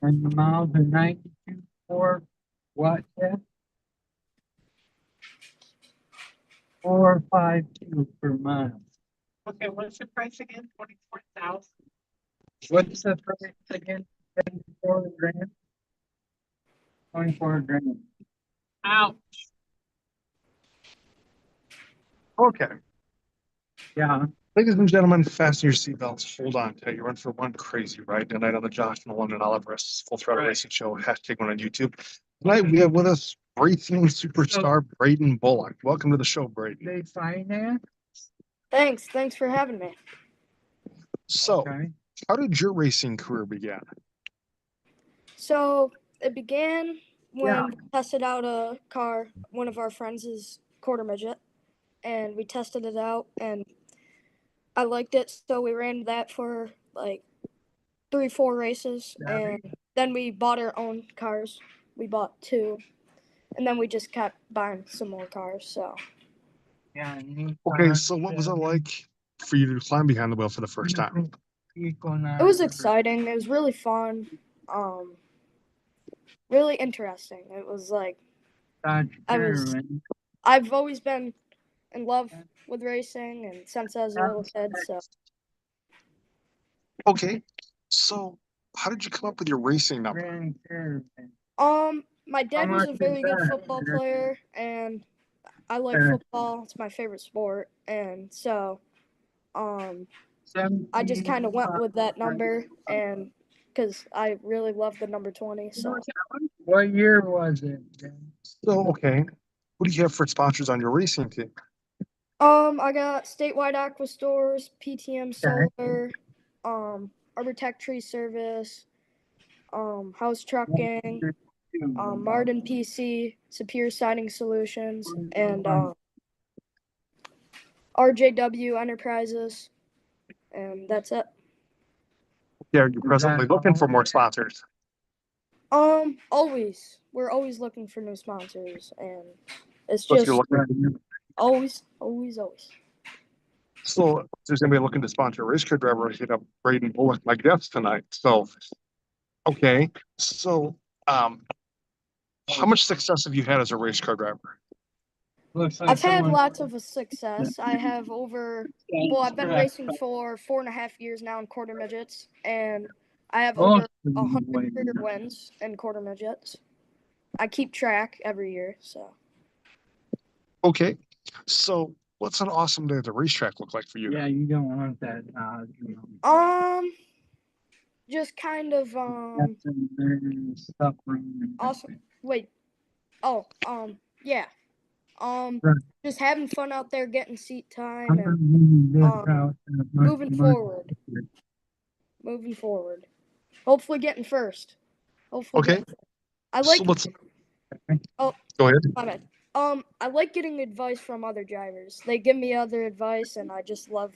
And the miles are 92 for what? 452 per mile. Okay, what's the price again? 24,000. What's the price again? 74 grand? 24 grand. Ouch. Okay. Yeah. Ladies and gentlemen, fasten your seatbelts. Hold on tight. You're in for one crazy ride tonight on the Josh, Nolan, and Oliver Full Throttle Racing Show. #1 on YouTube. Tonight we have with us racing superstar Brayden Bullock. Welcome to the show, Brayden. They finance? Thanks for having me. So, Okay. how did your racing career begin? So it began when Yeah. we tested out a car, one of our friends' quarter midget, and we tested it out, and I liked it, so we ran that for like 3-4 races, and then we bought our own cars. We bought 2, and then we just kept buying some more cars. So Yeah. Okay, so what was it like for you to climb behind the wheel for the first time? it was exciting. It was really fun. Really interesting. It was like I've always been in love with racing, and since I was a little kid. So Okay, so how did you come up with your racing number? my dad was a very good football player, and I like football. It's my favorite sport, and so I just kind of went with that number, and because I really love the number 20. So What year was it? So, okay, what do you have for sponsors on your racing team? I got Statewide Aqua Stores, PTM Solar, Arbortech Tree Service, House Trucking, Martin PC, Superior Siding Solutions, and RJW Enterprises, and that's it. Yeah, you're presently looking for more sponsors. Always. We're always looking for new sponsors, and it's So if just you're looking, always. so if there's anybody looking to sponsor a race car driver, hit up Brayden Bullock, my guest tonight. So, okay, so how much success have you had as a race car driver? I've had lots of success. I have I've been racing for 4.5 years now in quarter midgets, and I have over 100 career wins in quarter midgets. I keep track every year, so. Okay, so what's an awesome day at the racetrack look like for you? Yeah, you don't want that. Just kind of Suffering. awesome. Wait. Oh, yeah. Just having fun out there, getting seat time, and moving forward. Hopefully getting first. Okay, I like. so let's Oh, go ahead. my bad. I like getting advice from other drivers. They give me other advice, and I just love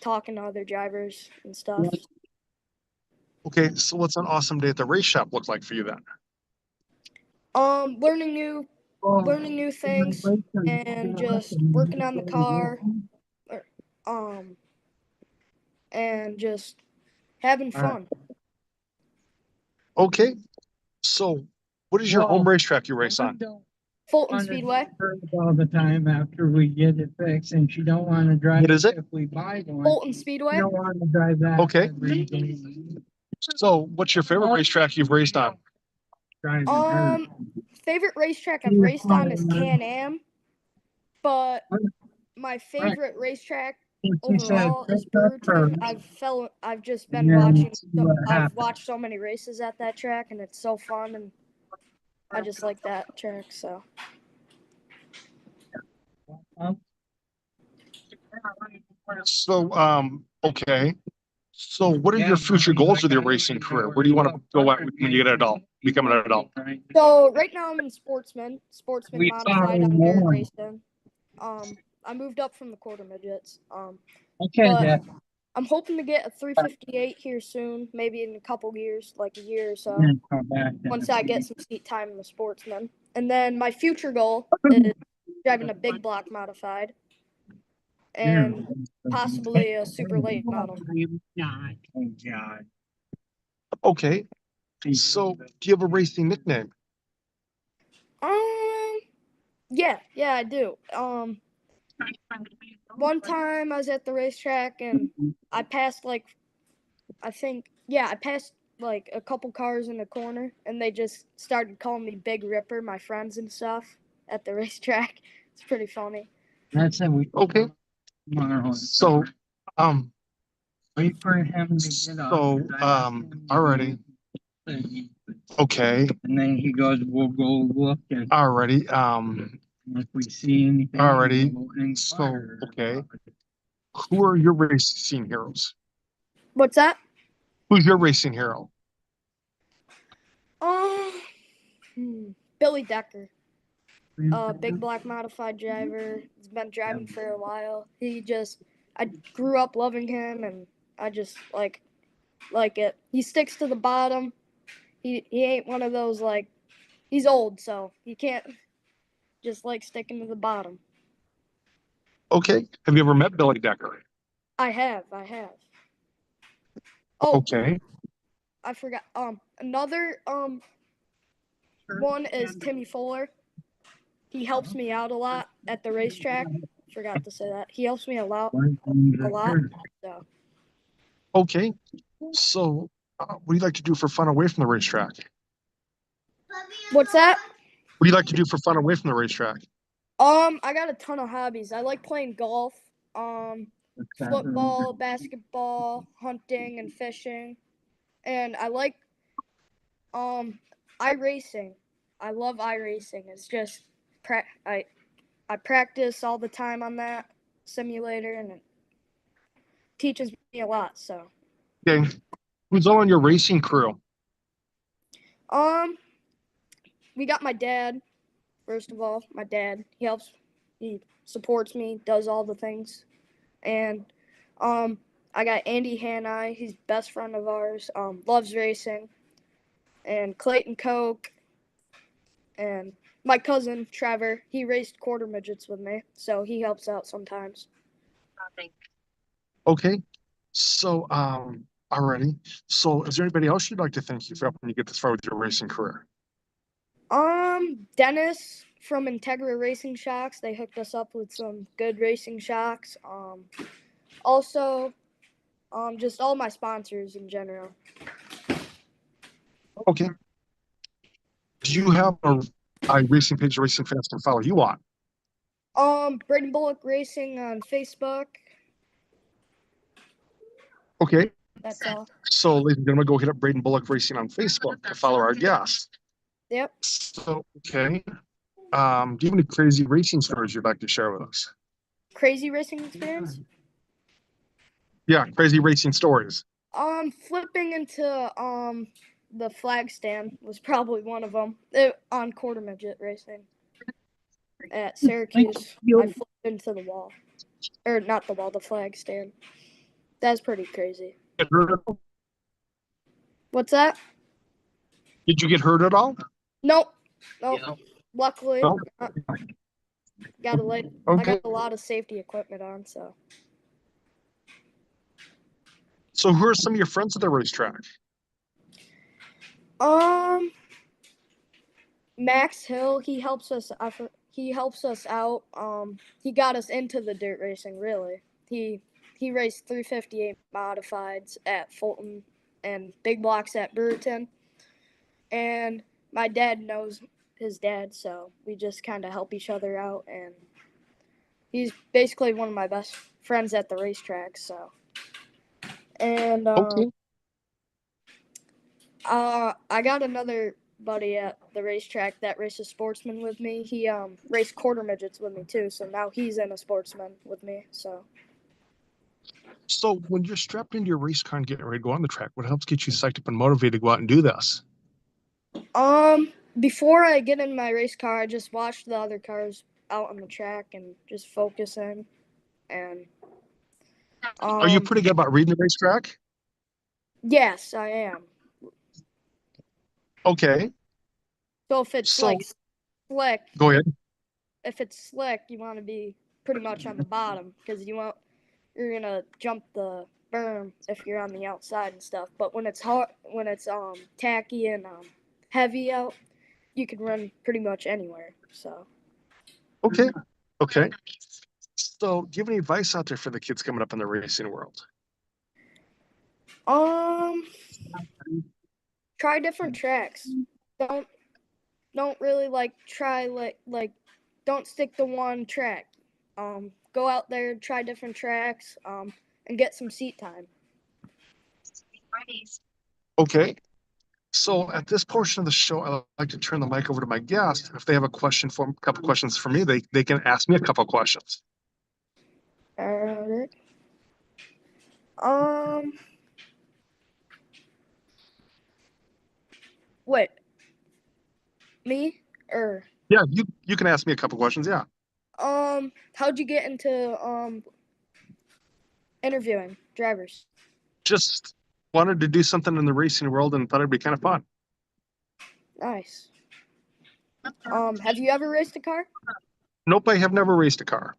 talking to other drivers and stuff. Okay, so what's an awesome day at the race shop look like for you then? Learning new things, and just working on the car, and just having fun. Okay, so what is your home racetrack you race on? Fulton Speedway. All the time after we get it fixed, and she don't want to drive. What is it? If we buy one, Fulton Speedway. she don't want to drive that. Okay. So what's your favorite racetrack you've raced on? Favorite racetrack I've raced on is Can-Am, but my favorite racetrack overall is Brewerton. I've just been watching. I've watched so many races at that track, and it's so fun, and I just like that track. So. So, okay. So what are your future goals with your racing career? Where do you want to go at when you get an adult, become an adult? So right now I'm in sportsman modified on dirt racing. I moved up from the quarter midgets. But I'm hoping to get a 358 here soon, maybe in a couple years, like a year or so, once I get some seat time in the sportsman. And then my future goal is driving a big block modified and possibly a super late model. Okay. So, do you have a racing nickname? Yeah, I do. One time I was at the racetrack and I passed I passed like a couple cars in the corner and they just started calling me Big Ripper, my friends and stuff at the racetrack. It's pretty funny. That's it. We Okay. So, wait for him to get up. already. Okay. And then he goes, we'll go look and Already. if we see anything. Already. we'll inquire okay. about it. Who are your racing heroes? What's that? Who's your racing hero? Billy Decker. Big black modified driver. He's been driving for a while. I grew up loving him and I just like it. He sticks to the bottom. He ain't one of those he's old, so he can't just sticking to the bottom. Okay. Have you ever met Billy Decker? I have. Oh, Okay. I forgot. Another one is Timmy Fuller. He helps me out a lot at the racetrack. Forgot to say that. He helps me a lot. So. Okay. So, what do you like to do for fun away from the racetrack? What's that? What do you like to do for fun away from the racetrack? I got a ton of hobbies. I like playing golf, football, basketball, hunting, and fishing. And I like iRacing. I love iRacing. It's just I practice all the time on that simulator, and it teaches me a lot. So, Okay. Who's all on your racing crew? we got my dad. First of all, my dad. He supports me, does all the things, and I got Andy Hanai. He's best friend of ours. Loves racing, and Clayton Koch, and my cousin Trevor. He raced quarter midgets with me, so he helps out sometimes. Okay. So, already. So, is there anybody else you'd like to thank you for helping you get this far with your racing career? Dennis from Integra Racing Shocks. They hooked us up with some good racing shocks. Also, just all my sponsors in general. Okay. Do you have a racing page, Racing Fans can follow you on? Brayden Bullock Racing on Facebook. Okay. That's all. So, ladies and gentlemen, go hit up Brayden Bullock Racing on Facebook to follow our guest. Yep. So, okay. Do you have any crazy racing stories you'd like to share with us? Crazy racing experience? Yeah, crazy racing stories. Flipping into the flag stand was probably one of them. On quarter midget racing at Syracuse. I flipped into the wall. Or not the wall, the flag stand. That's pretty crazy. Get hurt at all? What's that? Did you get hurt at all? Nope. Luckily, No? I Okay. got a lot of safety equipment on, so. So, who are some of your friends at the racetrack? Max Hill, he helps us out. He got us into the dirt racing, really. He raced 358 modifieds at Fulton and big blocks at Brewerton. And my dad knows his dad, so we just kind of help each other out, and he's basically one of my best friends at the racetrack, so. And Okay. I got another buddy at the racetrack that races sportsman with me. He raced quarter midgets with me too, so now he's in a sportsman with me. So when you're strapped into your race car and getting ready to go on the track, what helps get you psyched up and motivated to go out and do this? Before I get in my race car, I just watch the other cars out on the track and just focus in. And are you pretty good about reading the racetrack? Yes, I am. Okay. So if it's slick, go ahead. If it's slick, you want to be pretty much on the bottom because you're gonna jump the berm if you're on the outside and stuff. But when it's hot, when it's tacky and heavy out, you can run pretty much anywhere. So Okay. Okay. So do you have any advice out there for the kids coming up in the racing world? try different tracks. Don't really try don't stick to one track. Go out there, try different tracks, and get some seat time. Okay. So at this portion of the show, I'd like to turn the mic over to my guest. If they have a couple questions for me, they can ask me a couple questions. Alright. Wait. Me? Or Yeah, you can ask me a couple questions. Yeah. how'd you get into interviewing drivers? Just wanted to do something in the racing world and thought it'd be kind of fun. Nice. Have you ever raced a car? Nope, I have never raced a car.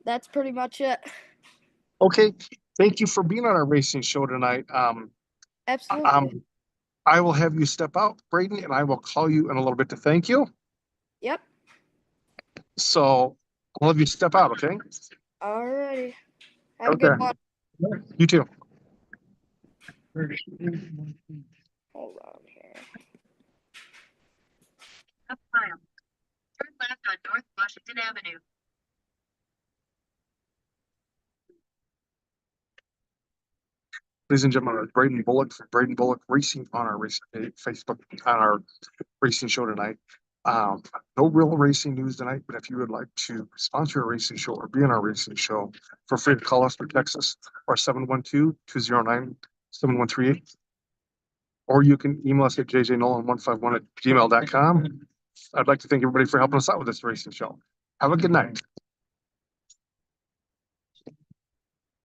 That's pretty much it. Okay. Thank you for being on our racing show tonight. Absolutely. I will have you step out, Brayden, and I will call you in a little bit to thank you. Yep. So I'll have you step out, okay? Alrighty. Have a good one. You too. Hold on here. Up mile. Turn left on North Washington Avenue. Ladies and gentlemen, Brayden Bullock from Brayden Bullock Racing on our Facebook on our racing show tonight. No real racing news tonight, but if you would like to sponsor a racing show or be on our racing show, feel free to call us for Texas or 712-209-7138. Or you can email us at jjnolan151@gmail.com. I'd like to thank everybody for helping us out with this racing show. Have a good night.